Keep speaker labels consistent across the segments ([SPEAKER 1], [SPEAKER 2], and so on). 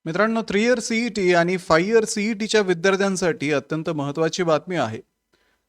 [SPEAKER 1] मित्रांनो, 3 year CET आणि 5 year सीईटीच्या विद्यार्थ्यांसाठी अत्यंत महत्त्वाची बातमी आहे.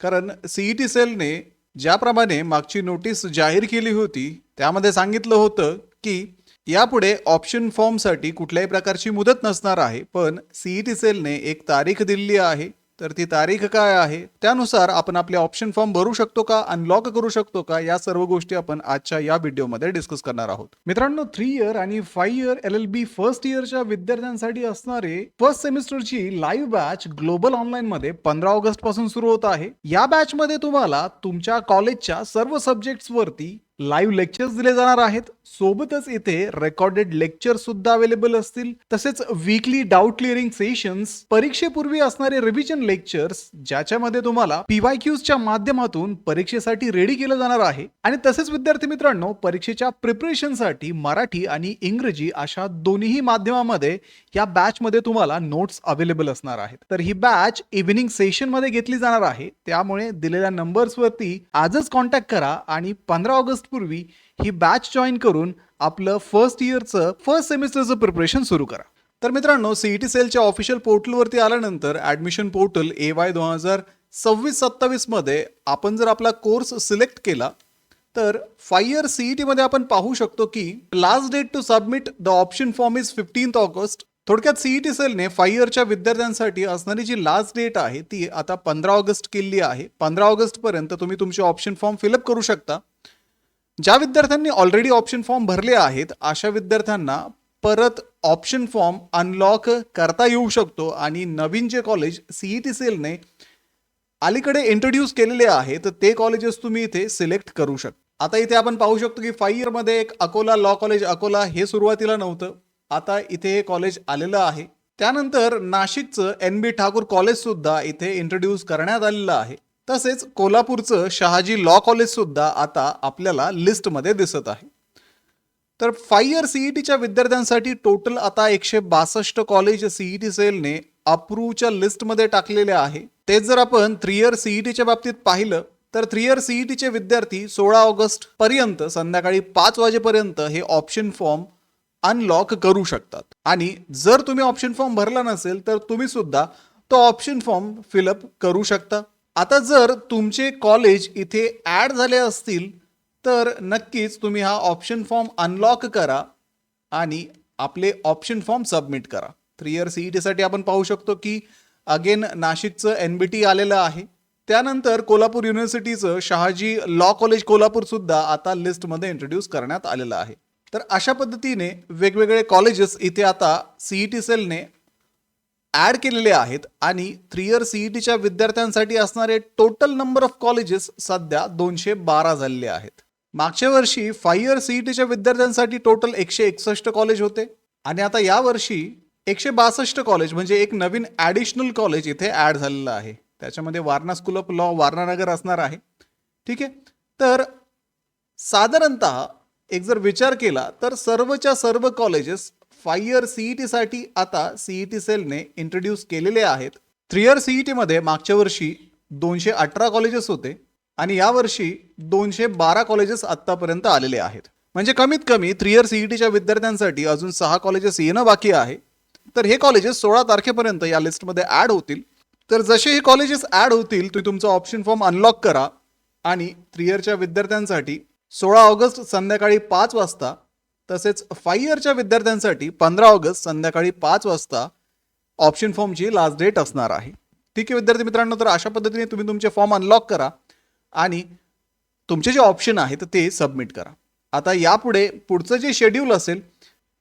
[SPEAKER 1] कारण सीईटी सेलने ज्याप्रमाणे मागची नोटीस जाहीर केली होती, त्यामध्ये सांगितलं होतं की यापुढे ऑप्शन फॉर्मसाठी कुठल्याही प्रकारची मुदत नसणार आहे. पण सीईटी सेलने एक तारीख दिली आहे. तर ती तारीख काय आहे, त्यानुसार आपण आपले ऑप्शन फॉर्म भरू शकतो का, अनलॉक करू शकतो का, या सर्व गोष्टी आपण आजच्या या व्हिडिओमध्ये डिस्कस करणार आहोत. मित्रांनो, 3 इयर आणि 5 इयर LLB फर्स्ट इयरच्या विद्यार्थ्यांसाठी असणारे फर्स्ट सेमिस्टरची लाईव्ह बॅच ग्लोबल ऑनलाईन मध्ये 15 ऑगस्ट पासून सुरू होत आहे. या बॅच मध्ये तुम्हाला तुमच्या कॉलेजच्या सर्व सब्जेक्ट्स वरती लाईव्ह लेक्चर्स दिले जाणार आहेत. सोबतच इथे रेकॉर्डेड लेक्चर सुद्धा अवेलेबल असतील. तसेच वीकली डाऊट क्लिअरिंग सेशन्स, परीक्षेपूर्वी असणारे रिव्हिजन लेक्चर्स, ज्याच्यामध्ये तुम्हाला PYQच्या माध्यमातून परीक्षेसाठी रेडी केलं जाणार आहे. आणि तसेच विद्यार्थी मित्रांनो, परीक्षेच्या प्रिपरेशनसाठी मराठी आणि इंग्रजी अशा दोन्ही माध्यमामध्ये या बॅच मध्ये तुम्हाला नोट्स अवेलेबल असणार आहेत. तर ही बॅच इव्हिनिंग सेशन मध्ये घेतली जाणार आहे. त्यामुळे दिलेल्या नंबर्स वरती आजच कॉन्टॅक्ट करा आणि 15 ऑगस्ट पूर्वी ही बॅच जॉईन करून आपलं फर्स्ट सेमिस्टरचं प्रिपरेशन सुरू करा. तर मित्रांनो, सीईटी सेलच्या ऑफिशियल पोर्टलवरती आल्यानंतर ऍडमिशन पोर्टल AY 2026-27 मध्ये आपण जर आपला कोर्स सिलेक्ट केला तर 5 इयर सीईटी मध्ये आपण पाहू शकतो की last date to submit the option form is 15 August. थोडक्यात सीईटी सेलने 5 इयरच्या विद्यार्थ्यांसाठी असणारी जी लास्ट डेट आहे ती आता 15 ऑगस्ट केली आहे. 15 ऑगस्ट पर्यंत तुम्ही तुमचे ऑप्शन फॉर्म फिलअप करू शकता. ज्या विद्यार्थ्यांनी ऑलरेडी ऑप्शन फॉर्म भरले आहेत अशा विद्यार्थ्यांना परत ऑप्शन फॉर्म अनलॉक करता येऊ शकतो आणि नवीन जे कॉलेज सीईटी सेलने अलीकडे इंट्रोड्यूस केलेले आहेत ते कॉलेजेस तुम्ही इथे सिलेक्ट करू शकता. आता इथे आपण पाहू शकतो की 5 इयर मध्ये एक अकोला लॉ कॉलेज अकोला हे सुरुवातीला नव्हतं. आता इथे हे कॉलेज आलेलं आहे. त्यानंतर नाशिकचं NB ठाकूर कॉलेज सुद्धा इथे इंट्रोड्यूस करण्यात आलेलं आहे. तसेच कोल्हापूरचं शहाजी लॉ कॉलेज सुद्धा आता आपल्याला लिस्टमध्ये दिसत आहे. तर 5 इयर सीईटीच्या विद्यार्थ्यांसाठी टोटल आता 162 कॉलेज सीईटी सेलने अप्रूव्हच्या लिस्टमध्ये टाकलेले आहे. तेच जर आपण 3 इयर सीईटीच्या बाबतीत पाहिलं तर 3 इयर सीईटीचे विद्यार्थी 16 ऑगस्ट पर्यंत संध्याकाळी 5 वाजेपर्यंत हे ऑप्शन फॉर्म अनलॉक करू शकतात. आणि जर तुम्ही ऑप्शन फॉर्म भरला नसेल तर तुम्ही सुद्धा तो ऑप्शन फॉर्म फिलअप करू शकता. आता जर तुमचे कॉलेज इथे ॲड झाले असतील तर नक्कीच तुम्ही हा ऑप्शन फॉर्म अनलॉक करा आणि आपले ऑप्शन फॉर्म सबमिट करा. 3 इयर सीईटीसाठी आपण पाहू शकतो की अगेन नाशिकचं NBT आलेलं आहे. त्यानंतर कोल्हापूर युनिव्हर्सिटीचं शहाजी लॉ कॉलेज कोल्हापूर सुद्धा आता लिस्टमध्ये इंट्रोड्यूस करण्यात आलेलं आहे. तर अशा पद्धतीने वेगवेगळे कॉलेजेस इथे आता सीईटी सेलने ॲड केलेले आहेत आणि 3 इयर सीईटीच्या विद्यार्थ्यांसाठी असणारे टोटल नंबर ऑफ कॉलेजेस सध्या 212 झालेले आहेत. मागच्या वर्षी 5 इयर सीईटीच्या विद्यार्थ्यांसाठी टोटल 161 कॉलेज होते आणि आता यावर्षी 162 कॉलेज म्हणजे एक नवीन ॲडिशनल कॉलेज इथे ॲड झालेलं आहे. त्याच्यामध्ये Warna school of law Warananagar असणार आहे. ठीक आहे. तर साधारणतः एक जर विचार केला तर सर्वच्या सर्व कॉलेजेस 5 इयर सीईटीसाठी आता सीईटी सेलने इंट्रोड्यूस केलेले आहेत. 3 इयर सीईटीमध्ये मागच्या वर्षी 218 कॉलेजेस होते आणि यावर्षी 212 कॉलेजेस आत्तापर्यंत आलेले आहेत. म्हणजे कमीत कमी 3 इयर सीईटीच्या विद्यार्थ्यांसाठी अजून 6 कॉलेजेस येणं बाकी आहे. तर हे कॉलेजेस 16 तारखेपर्यंत या लिस्टमध्ये ॲड होतील. तर जसे हे कॉलेजेस ॲड होतील तुम्ही तुमचा ऑप्शन फॉर्म अनलॉक करा आणि 3 इयरच्या विद्यार्थ्यांसाठी 16 ऑगस्ट संध्याकाळी 5 वाजता तसेच 5 इयरच्या विद्यार्थ्यांसाठी 15 ऑगस्ट संध्याकाळी 5 वाजता ऑप्शन फॉर्मची लास्ट डेट असणार आहे. ठीक आहे विद्यार्थी मित्रांनो, तर अशा पद्धतीने तुम्ही तुमचे फॉर्म अनलॉक करा आणि तुमचे जे ऑप्शन आहेत ते सबमिट करा. आता यापुढे पुढचं जे शेड्यूल असेल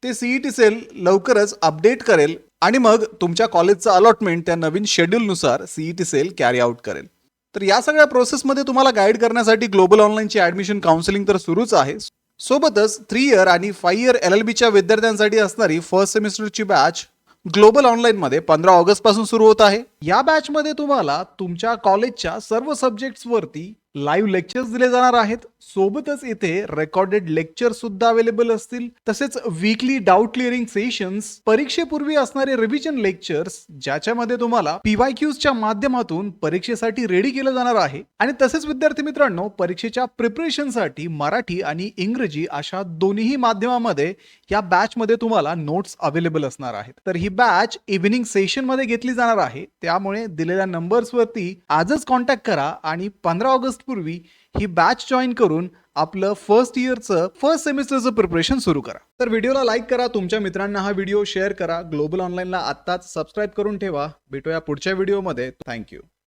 [SPEAKER 1] ते सीईटी सेल लवकरच अपडेट करेल आणि मग तुमच्या कॉलेजचं अलॉटमेंट त्या नवीन शेड्यूलनुसार सीईटी सेल कॅरी आउट करेल. तर या सगळ्या प्रोसेसमध्ये तुम्हाला गाईड करण्यासाठी ग्लोबल ऑनलाईनची ॲडमिशन काउन्सिलिंग तर सुरूच आहे. सोबतच 3 इयर आणि 5 इयर LLBच्या विद्यार्थ्यांसाठी असणारी फर्स्ट सेमिस्टरची बॅच ग्लोबल ऑनलाईनमध्ये 15 ऑगस्ट पासून सुरू होत आहे. या बॅचमध्ये तुम्हाला तुमच्या कॉलेजच्या सर्व सब्जेक्ट्स वरती लाईव्ह लेक्चर्स दिले जाणार आहेत. सोबतच इथे रेकॉर्डेड लेक्चर सुद्धा अवेलेबल असतील. तसेच वीकली डाऊट क्लिअरिंग सेशन्स, परीक्षेपूर्वी असणारे रिव्हिजन लेक्चर्स ज्याच्यामध्ये तुम्हाला PYQs च्या माध्यमातून परीक्षेसाठी रेडी केलं जाणार आहे. आणि तसेच विद्यार्थी मित्रांनो, परीक्षेच्या प्रिपरेशनसाठी मराठी आणि इंग्रजी अशा दोन्ही माध्यमामध्ये या बॅच मध्ये तुम्हाला नोट्स अवेलेबल असणार आहेत. तर ही बॅच इव्हिनिंग सेशन मध्ये घेतली जाणार आहे. त्यामुळे दिलेल्या नंबर्सवरती आजच कॉन्टॅक्ट करा आणि 15 ऑगस्ट पूर्वी ही बॅच जॉईन करून आपलं फर्स्ट सेमिस्टरचं प्रिपरेशन सुरू करा. तर व्हिडिओला लाईक करा, तुमच्या मित्रांना हा व्हिडिओ शेअर करा, ग्लोबल ऑनलाईनला आत्ताच सबस्क्राईब करून ठेवा. भेटूया पुढच्या व्हिडिओमध्ये. थँक्यू.